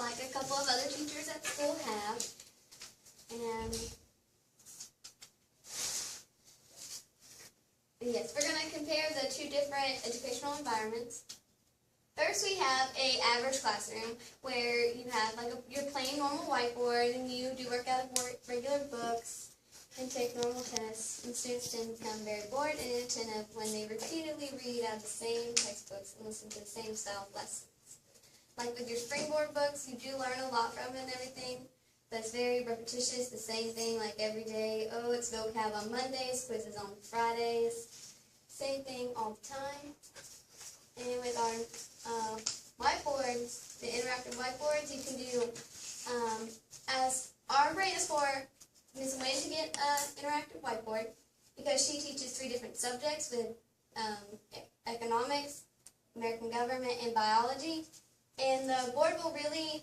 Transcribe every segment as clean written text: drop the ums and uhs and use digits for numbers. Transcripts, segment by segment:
like a couple of other teachers at school have. And yes, we're going to compare the two different educational environments. First, we have an average classroom where you have like your plain normal whiteboard, and you do work out of regular books and take normal tests. And students tend to become very bored and inattentive when they repeatedly read out the same textbooks and listen to the same style of lessons. Like with your springboard books, you do learn a lot from it and everything, but it's very repetitious, the same thing like every day. Oh, it's vocab on Mondays, quizzes on Fridays, same thing all the time. And with our whiteboards, the interactive whiteboards, you can do, as our rate is for Ms. Wynn to get an interactive whiteboard, because she teaches 3 different subjects with economics, American government, and biology. And the board will really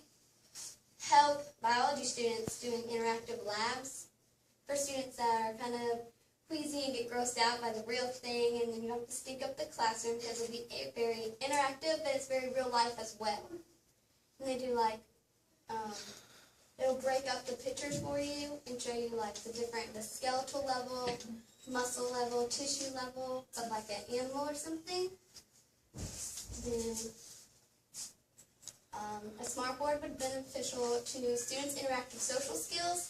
help biology students doing interactive labs for students that are kind of queasy and get grossed out by the real thing, and then you have to stink up the classroom because it'll be very interactive, but it's very real life as well. And they do like, it'll break up the pictures for you and show you like the skeletal level, muscle level, tissue level of like an animal or something. Then a smart board would be beneficial to students' interactive social skills.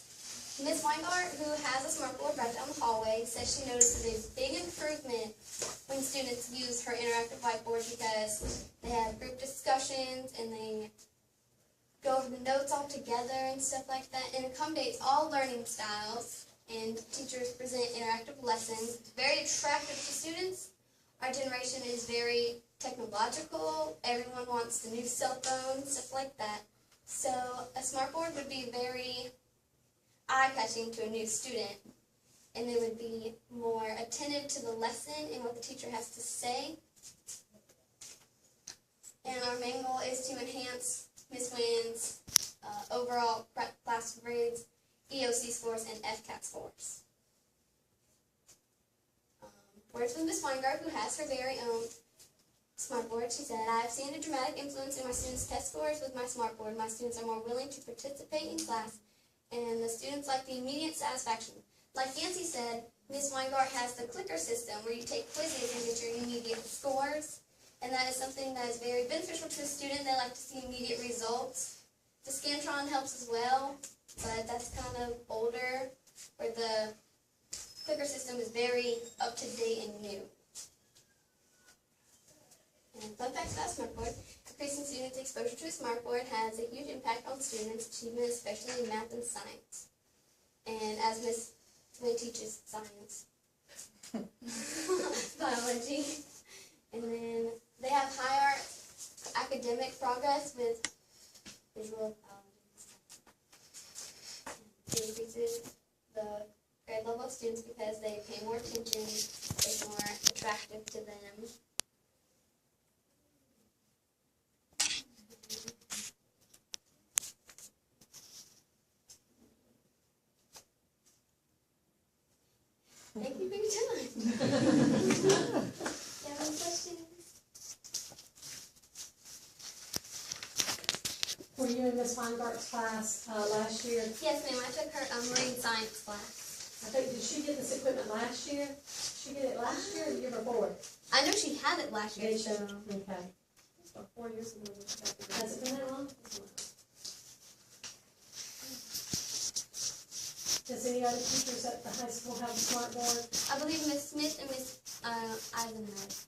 Ms. Weingart, who has a smart board right down the hallway, says she notices a big improvement when students use her interactive whiteboard because they have group discussions and they go over the notes all together and stuff like that, and accommodates all learning styles, and teachers present interactive lessons. It's very attractive to students. Our generation is very technological. Everyone wants the new cell phone, stuff like that. So a smart board would be very eye-catching to a new student, and they would be more attentive to the lesson and what the teacher has to say. And our main goal is to enhance Ms. Wynn's overall class grades, EOC scores, and FCAT scores. Words from Ms. Weingart, who has her very own smartboard. She said, "I have seen a dramatic influence in my students' test scores with my smartboard. My students are more willing to participate in class, and the students like the immediate satisfaction. Like Yancy said, Ms. Weingart has the clicker system where you take quizzes and get your immediate scores, and that is something that is very beneficial to a student. They like to see immediate results. The Scantron helps as well, but that's kind of older, where the clicker system is very up-to-date and new. And fun facts about smartboard: increasing students' exposure to a smartboard has a huge impact on students' achievement, especially in math and science. And as Ms. Wynn teaches science, biology, and then they have higher academic progress with visual biology. It increases the grade level of students because they pay more attention, it's more attractive to them. Thank you for your time. Do you have any questions? Were you in Miss Weingart's class last year? Yes, ma'am. I took her marine science class. I think, did she get this equipment last year? Did she get it last year or the year before? I know she had it last year. Did she? So. Okay. About 4 years ago. Has it been that long? Does any other teachers at the high school have a smart board? I believe Miss Smith and Miss Eisenhower.